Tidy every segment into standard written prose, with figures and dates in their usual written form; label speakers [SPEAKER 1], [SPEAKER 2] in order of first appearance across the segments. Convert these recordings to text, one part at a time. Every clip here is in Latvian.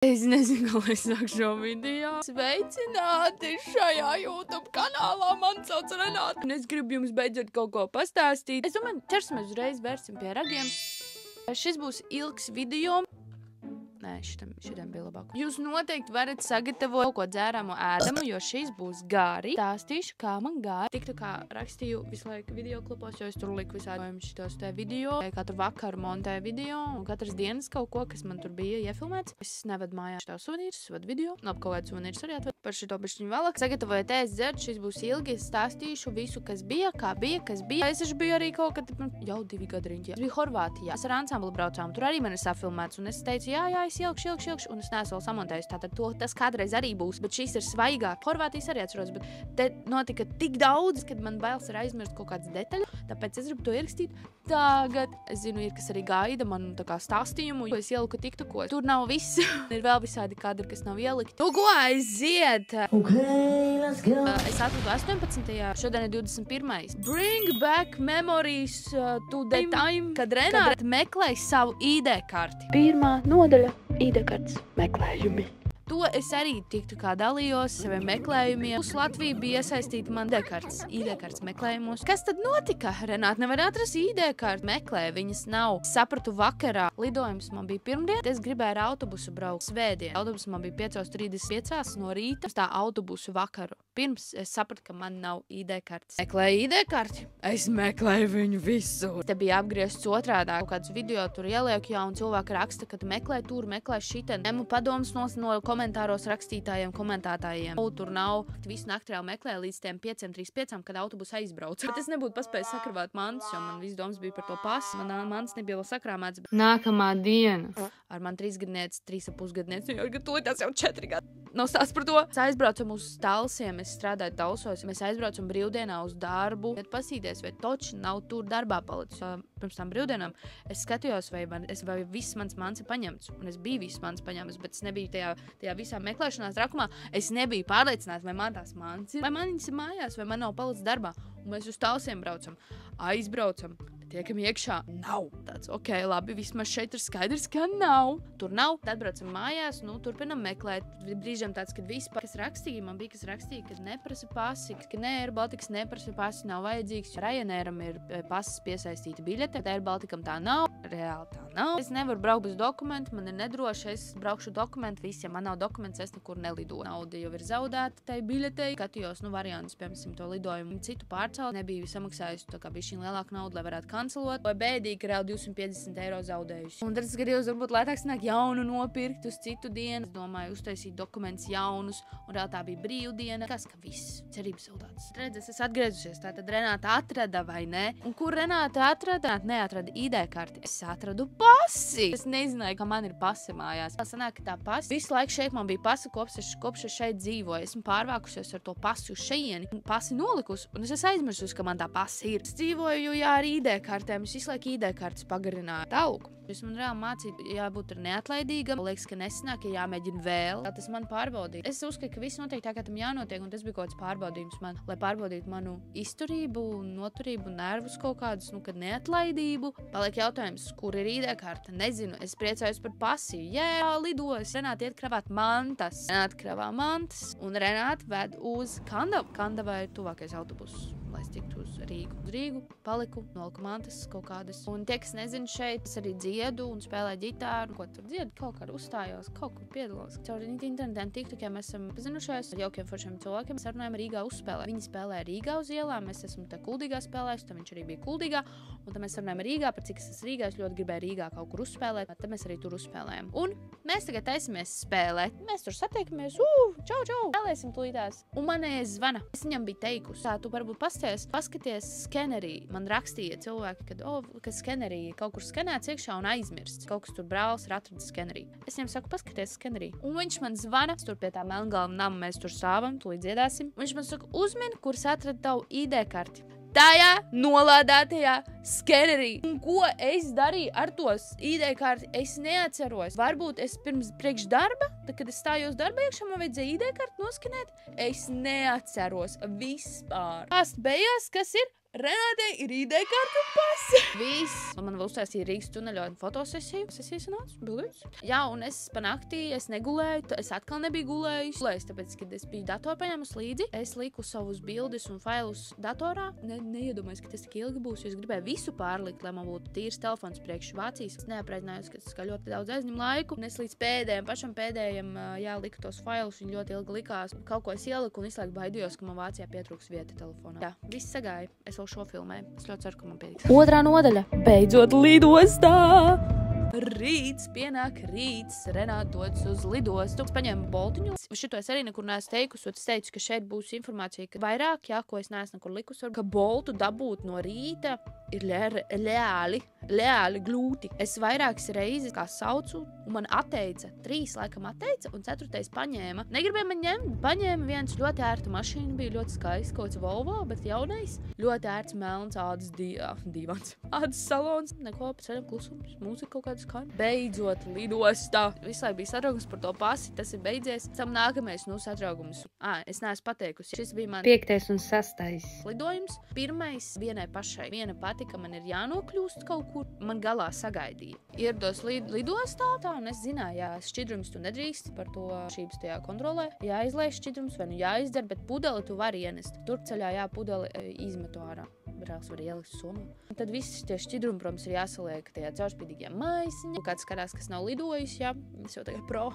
[SPEAKER 1] Es nezinu, kā lai sāku šo video. Sveicināti šajā YouTube kanālā, man sauc Renāta. Un es gribu jums beidzot kaut ko pastāstīt. Es domāju, ķersimies uzreiz, vērsim pie ragiem. Šis būs ilgs video. Nē, šitam bija labāk. Jūs noteikti varat sagatavot kaut ko dzēramo ēdamu, jo šis būs gari. Stāstīšu, kā man gāja. Tiktu kā rakstīju visu laiku video klipos, jo es tur liku visādojumi šitos te video. Katru vakaru montēju video un katras dienas kaut ko, kas man tur bija iefilmēts. Es nevedu mājā šitā suvenīrus, vedu video. Labi, kaut kāds suvenīrus arī atved. Par šito bišķiņu vēlāk. Sagatavojiet ēst dzert, šis būs ilgi. Es stāstīšu visu, kas bija, kā bija, kas bija. Es biju arī kaut kad, jau 2 gadu riņķi. Es biju Horvātijā. Es ar ansambli braucām. Tur arī man ir safilmēts. Un es teicu, jā, es ilgšu, un es neesmu vēl samontējis. Tātad tas kādreiz arī būs, bet šis ir svaigāk. Horvātijas arī atceros, bet te notika tik daudz, kad man bailes ir aizmirst kaut kādas detaļas, tāpēc es gribu to ierakstīt tagad. Es zinu, ir kas arī gaida man tā kā stāstījumu, jo es ieliku tiktokos. Tur nav viss. Ir vēl visādi kadri, kas nav ielikti. Nu, ko aiziet?
[SPEAKER 2] Okay, let's go.
[SPEAKER 1] Es atradu 18. Šodien ir 21. Bring back memories to the time, kad Renāta meklēja savu ID karti. Pirmā nodaļa. ID kartes meklējumi. To es arī tiktu kā dalījos saviem meklējumiem. Uz Latviju bija iesaistīta man ID kartes meklējumos. Kas tad notika? Renāta nevar atrast ID karti. Meklēja, viņas nav. Sapratu vakarā. Lidojums man bija pirmdien. Es gribēju ar autobusu braukt svētdien. Autobus man bija 5:35 no rīta. Uz tā autobusu vakaru. Pirms es sapratu, ka man nav ID kartes. Meklēju ID karti. Es meklēju viņu visu. Te bija apgriezts otrādā. Kaut kāds video tur ielieku, un cilvēki raksta, ka tu meklē tur, meklē šitien. Ņemu padomus no komentāros rakstītājiem, komentētājiem. Tur nav. Visu nakti jau meklēju līdz tiem 5:35, kad autobus aizbrauca. Bet es nebūtu paspējis sakrāvāt mantas, jo man viss domas bija par to pasu. Man mantas nebija vēl sakrāmēts. Nākamā diena. Ar man 3-gadnieci, 3,5-gadnieci, tās jau 4 gadi. Nav stāsts par to. Mēs aizbraucam uz Talsiem, es strādāju Talsos, mēs aizbraucam brīvdienā uz darbu. Kad pasīties, vai toči nav tur darbā palicis. Pirms tam brīvdienām es skatījos, vai viss mans mans ir paņemts. Un es biju viss mans paņemts, bet es nebiju tajā visā meklēšanās trakumā. Es nebiju pārliecināts, vai man tās mans ir, vai man viņas ir mājās, vai man nav palicis darbā. Un mēs uz Talsiem braucam, aizbraucam. Tiekam iekšā, nav. Tāds, ok, labi, vismaz šeit ir skaidrs, ka nav. Tur nav. Tad braucam mājās, turpinam meklēt. Brīžiem tāds, kad viss, kas rakstīja, man bija kas rakstīja, kad neprasa pasi, ka nē, Air Baltics neprasa pasi, nav vajadzīgs. Ryanairam ir pasis piesaistīta biļete, Air Balticam tā nav. Reāli tā nav. Es nevaru braukt bez dokumentu, man ir nedroši, es braukšu dokumentu, visiem man nav dokuments, es nekur nelidoju. Nauda jau ir zaudēta tai biļetei. Skatījos, variantus, piemēram, to lidojumu citu pārcelt. Nebiju samaksājusi tā kā bija šī lielāka nauda, lai varētu kancelot, vai bēdīgi, ka reāli 250 eiro zaudējusi. Un tad es gadījos, varbūt lētāk sanāk jaunu nopirkt uz citu dienu. Es domāju, uztaisīt dokumentus jaunus, un reāli tā bija brīvdiena. Kas, ka viss, cerības zaudētas. Redzes, es atgriezusies, tātad Renāta atrada vai ne? Un kur Renāta atrada? Neatrada ID karti. Es atradu pasi. Es nezināju, ka man ir pasi mājās. Tā sanāk, ka tā pasi. Visu laiku šeit man bija pasi, kopš es šeit dzīvoju. Esmu pārvākusies ar to pasi uz šeieni. Pasi nolikus, un es aizmirsus, ka man tā pasi ir. Es dzīvoju, jā, ar ID kartēm. Es visu laiku ID kartes pagarināju. Tālūk. Es man reāli mācību, jābūt neatlaidīgam. Liekas, ka nesanāk, ja jāmēģina vēl. Tā tas man pārbaudīja. Es uzskatu, ka viss notiek tā, kā tam jānotiek, un tas bija kaut kāds pārbaudījums man, lai pārbaudītu manu izturību, noturību, nervus kaut kādus, kad neatlaidību. Paliek jautājums, kur ir ID karte? Nezinu, es priecājos par pasi. Jā, lidos. Renāta iet kravāt mantas. Renāta kravā mantas, un Renāta ved uz Kandavu. Kandavā ir tuvākais autobuss, lai es tiktu uz Rīgu. Uz Rīgu paliku, noliku mantas kaut kādas. Un tie, kas nezin šeit, es arī dziedu un spēlēju ģitāru. Ko tur dziedu? Kaut kā uzstājos, kaut kur piedalos. Caur internetiem tiktokiem mēs esam pazinušies ar jaukiem foršiem cilvēkiem. Mēs runājam Rīgā uzspēlē. Viņi spēlē Rīgā uz ielām, mēs esam te Kuldīgā spēlējuši, tad viņš arī bija Kuldīgā. Un tad mēs runājam Rīgā, par cik es esmu Rīgā, es ļoti gribēju Rīgā kaut kur uzspēlēt, tad mēs arī tur uzspēlējam. Un mēs tagad taisamies spēlēt. Mēs tur satiekamies, čau, spēlēsim tūlītās. Un manējais zvana. Es viņam biju teikusi, tā tu varbūt paskaties skenerī. Man rakstīja cilvēki, ka skenerī kaut kur skenēts iekšā un aizmirsts. Kaut kas tur brālis ir atradis skenerī. Es viņam saku, paskaties skenerī. Un viņš man zvana, tur pie tā Melngalva nama mēs tur stāvam, tūlīt dziedāsim. Viņš man saka, uzmini, kurs atrada tavu ID karti. Tajā nolādētajā skenerī. Un ko es darīju ar tos ID karti, es neatceros. Varbūt es priekš darba, tad, kad es stājos darba iekšā, man vajadzēja ID karti noskenēt. Es neatceros vispār. Past beigās, kas ir? Renātei ir ID-karte un pasi. Viss. Man vēl uztaisīja Rīgas tuneļo fotosesiju. Sesija sanāca, bildīts. Jā, un es pa naktī, es negulēju, es atkal nebiju gulējis. Tāpēc, kad es biju datoru paņēmus līdzi, es liku savus bildes un failus datorā. Neiedomājos, ka tas tik ilgi būs, jo es gribēju visu pārlikt, lai man būtu tīrs telefons priekš Vācijas. Es neaprēķinājos, ka tas kā ļoti daudz aizņem laiku. Un es līdz pašam pēdējiem, liku tos failus, viņi ļoti ilgi likās. Kaut ko es ieliku un visu laiku baidījos, ka man Vācijā pietrūks vieta telefonā. Jā, viss sagāja. Es vēl šo filmēju. Es ļoti ceru, ka man pietiks. Otrā nodaļa. Beidzot lidostā! Rīts, pienāk rīts, Renāta dodas uz lidostu. Es paņēmu boltiņu. Šito es arī nekur neesmu teikusi, es teicu, ka šeit būs informācija, ka vairāk, ko es neesmu nekur likusi, ka boltu dabūt no rīta ir reāli glūti. Es vairākas reizes kā saucu, un man atteica, 3 laikam atteica, un 4. paņēma. Negribēja man ņemt, paņēma viens ļoti ērta mašīna, bija ļoti skaists, kaut kāds Volvo, bet jaunais. Ļoti ērts melns ādas divans. Ādas salons, neko pa ceļam klusums, mūzika kaut kāda skaņa. Beidzot lidostā. Visu laiku bija satraukums par to pasi, tas ir beidzies. Tam nākamais, satraukums. Es neesmu pateikusi. Šis bija man
[SPEAKER 3] 5. un 6.
[SPEAKER 1] lidojums. Pirmais vienai pašai. Viena pati, ka man ir jānokļūst kaut kur. Man galā sagaidīja. Ierados lidostā, tā, un es zināju, šķidrums tu nedrīkst par to šības tajā kontrolē. Jāizlaiž šķidrums vai jāizdara, bet pudeli tu vari ienest. Turpceļā pudeli izmetu ārā. Brālis var ielikt somu. Un tad visi tie šķidrumi, protams, ir jāsaliek tajā caurspīdīgajā maisiņā. Kāds skatās, kas nav lidojis, es jau tagad pro.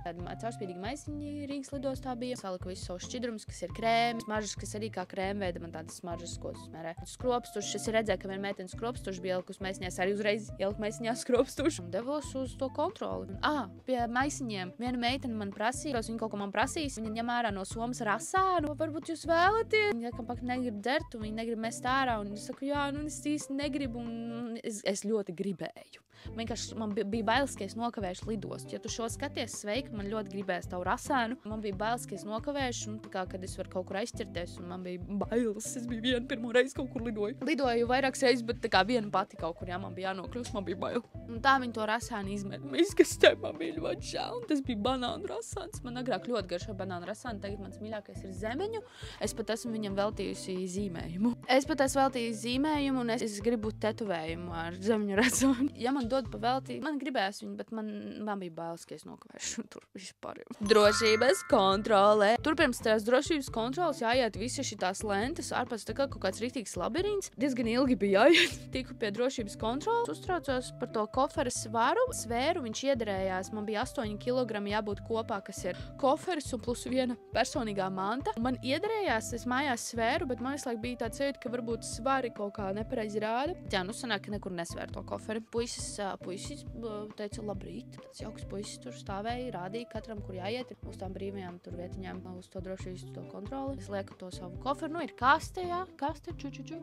[SPEAKER 1] Tad caurspīdīgi maisiņi Rīgas lidostā bija. Saliku visus savus šķidrumus, kas ir krēmi, smaržas, kas arī kā krēmveida, man tādas smaržas, ko smērē. Skropstušs, es redzēju, ka viena meitene skropstušs bija ielikus maisiņā, es arī uzreiz ieliku maisiņā skropstušs. Un devos uz to kontroli. Pie maisiņiem viena meitene man prasīja, viņa kaut ko man prasīs, viņa ņem ārā no somas rasānu. Varbūt jūs vēlaties? Viņa kam pak negrib dzert, un viņa negrib mest ārā, un es saku, jā, es īsti negribu, un es ļoti gribēju. Vienkārši man bija bailes, ka es nokavēšu lidostu. Ja tu šo skaties, sveika, man ļoti gribēs tavu rasēnu. Man bija bailes, ka es nokavēšu, un tā kā, kad es varu kaut kur aizķerties, un man bija bailes. Es biju vienu pirmo reizi kaut kur lidoju. Lidoju vairākas reizes, bet tā kā viena pati kaut kur, man bija jānokļūst, man bija bail. Un tā viņi to rasēnu izmet. Izkastē man bija ļoti žēl, un tas bija banānu rasāns. Man agrāk ļoti garšo banānu rasānu, tagad mans mīļākais ir zemeņu. Es pat esmu viņam veltījusi zīmējumu. Un es gribu tetovējumu ar zemeņu rasānu. Ja man dod pa veltī, man gribējās viņu, bet man bija bailes, ka es nokavēšu tur vispār. Drošības kontrole. Tur pirms tās drošības kontroles jāiet visi šitās lentas, ārpēc tā kā kaut kāds rītīgs labirints. Diezgan ilgi bija jāiet. Tiku pie drošības kontroles, uztraucos par to koferes svēru, viņš iederējās. Man bija 8 kilogrami jābūt kopā, kas ir koferis un plus viena personīgā manta. Man iederējās, es mājās svēru, bet man vislāk bija tāds sajūta, ka varbūt svari kaut kā nepareizi rāda. Jā, sanāk, ka nekur nesvēr to koferi. Puisis teica, labrīt. Tas jauks puisis tur stāvēja, rādīja katram, kur jāiet. Uz tām brīvajām tur vietiņām, uz to drošības to kontroli. Es lieku to savu koferu. Ir kaste,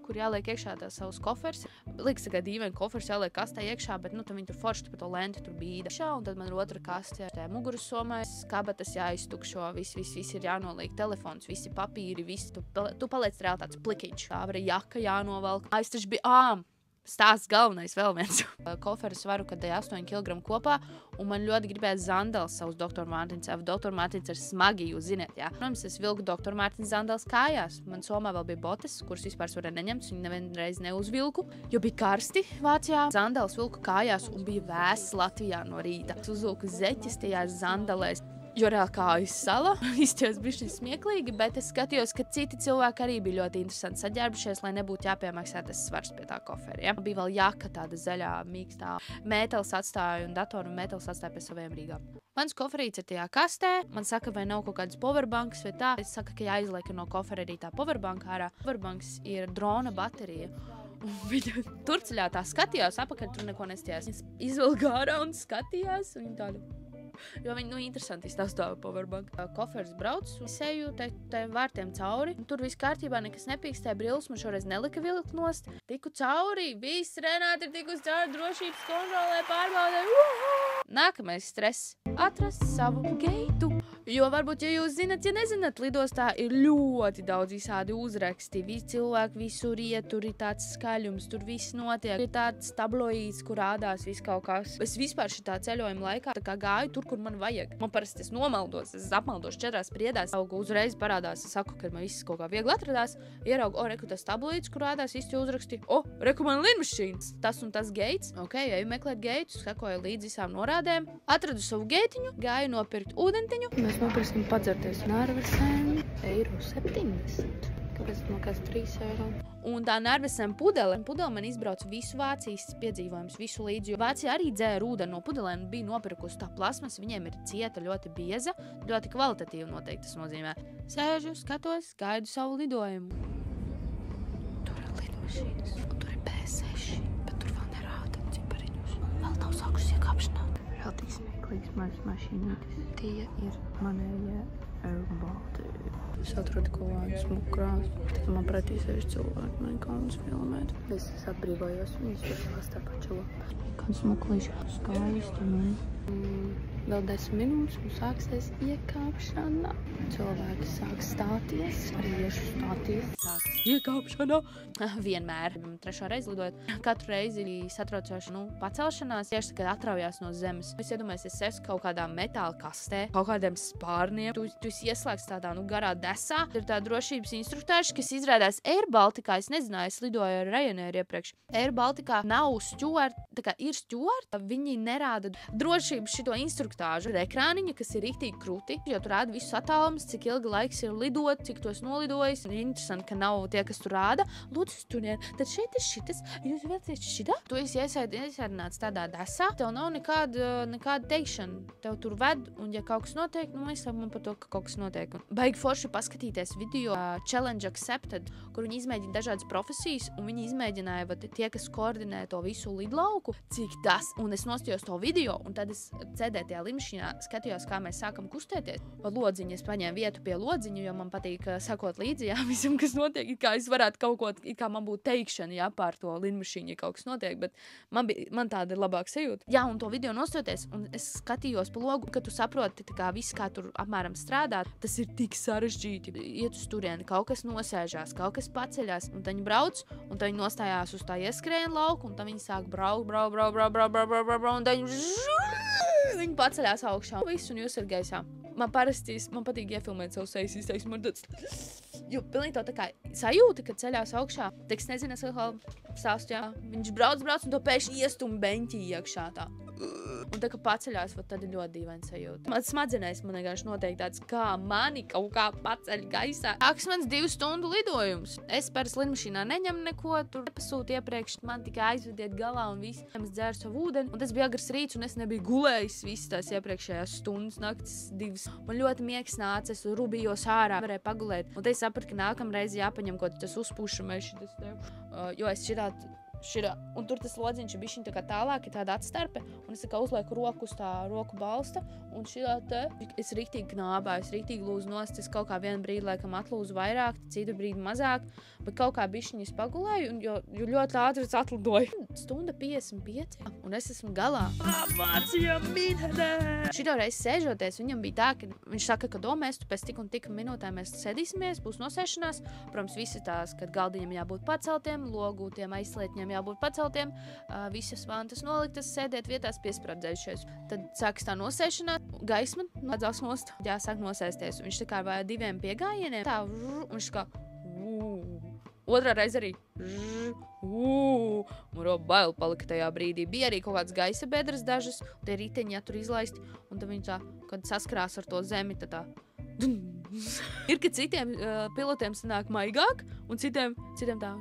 [SPEAKER 1] kur jāliek iekšā tās savus koferus. Liekas, ka dīvaini koferus jāliek kastē iekšā, bet tad viņi tur forši pa to lenti tur bīda. Un tad man ir otra kaste ar muguras somai. Kabatas jāiztukšo, viss ir jānoliek, telefons, visi papīri, visi. Tu paliec reāli tāds plikiņš. Tā var jaka jānovelk. Es taču biju stāsts galvenais vēl viens. Koferu svaru, kad 8 kg kopā, un man ļoti gribēja Zandals savus Dr. Mārtiņus. Dr. Mārtiņus ir smagi, jūs zināt, jā. Protams, es vilku Dr. Mārtiņus Zandals kājās. Man somā vēl bija botas, kuras vispār varēja neņemt, viņu nevienreiz neuzvilku, jo bija karsti Vācijā. Zandals vilku kājās un bija vēss Latvijā no rīta. Es uzvilku zeķis tajās Zandalēs. Jo reāli kājas sala, izties bišķi smieklīgi, bet es skatījos, ka citi cilvēki arī bija ļoti interesanti saģērbušies, lai nebūtu jāpiemaksā tas svars pie tā koferi. Ja? Bija vēl jaka tāda zaļā, mīkstā. Mētelis atstāja un datoru un mētelis atstāja pie saviem rīgām. Mans koferīts ir tajā kastē. Man saka, vai nav kaut kādas powerbanks vai tā. Es saku, ka jāizliek no kofera arī tā powerbank ārā. Powerbanks ir drona baterija. Un viņa turceļā tā skatījās, apakaļ tur neko nestījās. Viņa izvilka ārā un skatījās, un viņa tāda... Jo viņi, interesanti izstāstāva powerbank. Koferis brauc, un es eju tajiem vārtiem cauri. Tur viss kārtībā, nekas nepīkstēja, brilles man šoreiz nelika vilkt nost. Tiku cauri, viss Renāta ir tikus cauri drošības kontrolē, pārbaudē. Nākamais stress. Atrast savu geitu. Jo varbūt, ja jūs zinat, ja nezināt, lidostā ir ļoti daudz visādi uzraksti. Visi cilvēki visur iet, tur ir tāds skaļums, tur viss notiek. Ir tāds tabloīds, kur rādās viss kaut kas. Es vispār šitā ceļojuma laikā tā kā gāju tur, kur man vajag. Man parasti es nomaldos, es apmaldos 4 priedās. Uzreiz parādās, es saku, kad man viss kaut kā viegli atradās. Ieraugu, reku tas tabloīds, kur rādās visi uzraksti. Reku man lidmašīnas. Tas un tas geits. Ok, eju meklēt geitus, sekoju līdz visām norādēm. Atradu savu geitiņu, gāju nopirkt ūdentiņu. Mēs nopirksim padzerties Narvesen, €70. Kāpēc no kāds 3 eiro? Un tā Narvesen pudele man izbrauca visu Vācijas piedzīvojumus, visu līdzi. Jo Vācija arī dzēra ūdeni no pudelēm un bija nopirkusi tā plasmas. Viņiem ir cieta, ļoti bieza, ļoti kvalitatīva noteikti tas nozīmē. Sēžu, skatos, gaidu savu lidojumu. Tur ir lidmašīnas, un tur ir B6, bet tur vēl nerāda cipariņus. Vēl nav sākušas iekāpšanāt. Vēl tik smieklīgs manas mašīnītis. Tie ir manējie Airbalti. Es atradu kaut kādu smuku krāsu. Tad man pretī sēž cilvēki, man kaunas filmēt. Es atbrīvojos, viņas vēl starpā čilo. Kāds smuklīši skaisti. Vēl 10 minūtes un sāksies iekāpšana. Cilvēki sāk stāties, riešu stāties. Sāks iekāpšana. Vienmēr. 3. reizi lidojot. Katru reizi satraucoši, pacelšanās. Tieši, kad atraujās no zemes. Es iedomājos, es esmu kaut kādā metāla kastē, kaut kādiem spārniem. Tu ieslēgts tādā, garā desā. Ir tā drošības instruktāži, kas izrādās Air Balticā. Es nezināju, es lidoju ar Ryanair iepriekš. Air Balticā nav steward, tā kā ir steward, viņi nerāda drošības šito instruktāžu. Ir ekrāniņa, kas ir riktīgi krūti, jo tur rāda visus attālumus, cik ilgi laiks ir lidot, cik tu esi nolidojis. Ir interesanti, ka nav tie, kas tur rāda. Lūdzu, turien, tad šeit ir šitas, jūs vēlaties šitā? Tu esi iesēdināts tādā desā, tev nav nekāda teikšana. Tev tur ved, un ja kaut kas notiek, es saku man par to, ka kaut kas notiek. Baigi forši paskatīties video Challenge Accepted, kur viņi izmēģina dažādas profesijas, un viņi izmēģināja tie, kas koordinē to visu lidlauku, cik tas, un es nostījos to video, un tad es sēdētajā lidmašīnā skatījos, kā mēs sākam kustēties. Pa lodziņu es paņēmu vietu pie lodziņu, jo man patīk sakot līdzi, visam, kas notiek, kā es varētu kaut ko, kā man būtu teikšana, pār to lidmašīnu, ja kaut kas notiek, bet man tāda ir labāka sajūta. Un to video nostoties, un es skatījos pa logu, ka tu saproti, kā viss, kā tur apmēram strādā, tas ir tik sarežģīti. Iet uz turieni, kaut kas nosēžās, kaut kas paceļās, un tad viņi brauc, un tad viņi nostājās uz tā ieskrējiena lauku, un tad viņi sāk braukt, un tad viņi paceļās augšā. Viss, un jūs ir gaisā. Man patīk iefilmēt savu sejas izteiksmu. Man tāds, jo pilnīgi tā kā sajūta, kad ceļās augšā. Teks nezinu, es vēl stāstu, viņš brauc, un to pēkšņi iestum beņķī iekšā tā. Un tā kā paceļās, tad ir ļoti dīvaini sajūta. Man smadzenēs man vienkārši notiek tāds, kā mani kaut kā paceļ gaisā. Tāks mans 2 stundu lidojums. Es parasti lidmašīnā neņemu neko, tur nepasūtu iepriekš, man tikai aizvediet galā un viss. Es dzēru savu ūdeni, un tas bija agrs rīts, un es nebiju gulējis visas tās iepriekšējās stundas, naktis 2. Man ļoti miegs nāca, es rubījos ārā, varēju pagulēt. Un te es sapratu, ka nākamreiz jāpaņem kaut tas uzpušamais šitas tev. Jo es šitā, un tur tas lodziņš ir bišķiņ tā kā tālāk, ir tāda atstarpe, un es tā kā uzlieku roku uz tā roku balsta, un šitā te es riktīgi knābāju, es riktīgi lūzu nost, es kaut kā vienu brīdi laikam atlūzu vairāk, citu brīdi mazāk, bet kaut kā bišķiņ es pagulēju, un jo ļoti ātri es atlidoju. Stunda 55, un es esmu galā. Vācija minēdē! Šito reizi sēžoties, viņam bija tā, ka viņš saka, ka mēs tu pēc tik un tik minūtēm mēs sēdīsimies, būs nosēšanās, protams, visi tās, kad galdiņam jābūt paceltiem, logūtiem, aizslietņiem jābūt paceltiem, visas vantas noliktas, sēdēt vietās piespradzējušies. Tad sākas tā nosēšanās, gaisma ledzās nost, jāsāk nosēsties. Viņš tā kā vai 2 piegājieniem, tā, un viņš kā, otrā reize arī, man bail palika tajā brīdī. Bija arī kaut kāds gaisa bedres dažas, tie riteņi tur izlaisti, un tad viņi tā, kad saskrās ar to zemi, tā. Ir, ka citiem pilotiem sanāk maigāk, un citiem tā,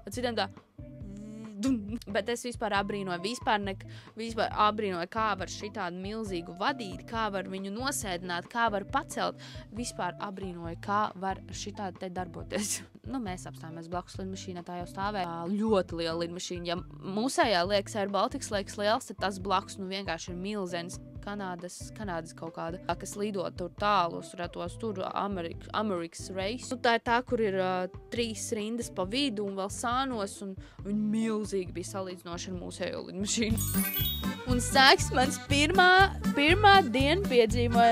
[SPEAKER 1] citiem tā, bet es vispār abrīnoju, vispār abrīnoju, kā var šitādu milzīgu vadīt, kā var viņu nosēdināt, kā var pacelt, vispār abrīnoju, kā var šitādi te darboties. Mēs apstājāmies blakus lidmašīnā, tā jau stāvēja ļoti liela lidmašīna. Ja mūsējā liekas Air Baltics liekas liels, tad tas blakus vienkārši ir milzenis. Kanādas kaut kāda, kas lido tur tālus, tur Amerikas Race. Tā ir tā, kur ir 3 rindas pa vidu un vēl sānos, un viņi milzīgi bija salīdzinoši ar mūsējo lidmašīnu. Un sāks mans pirmā diena piedzīvojuma.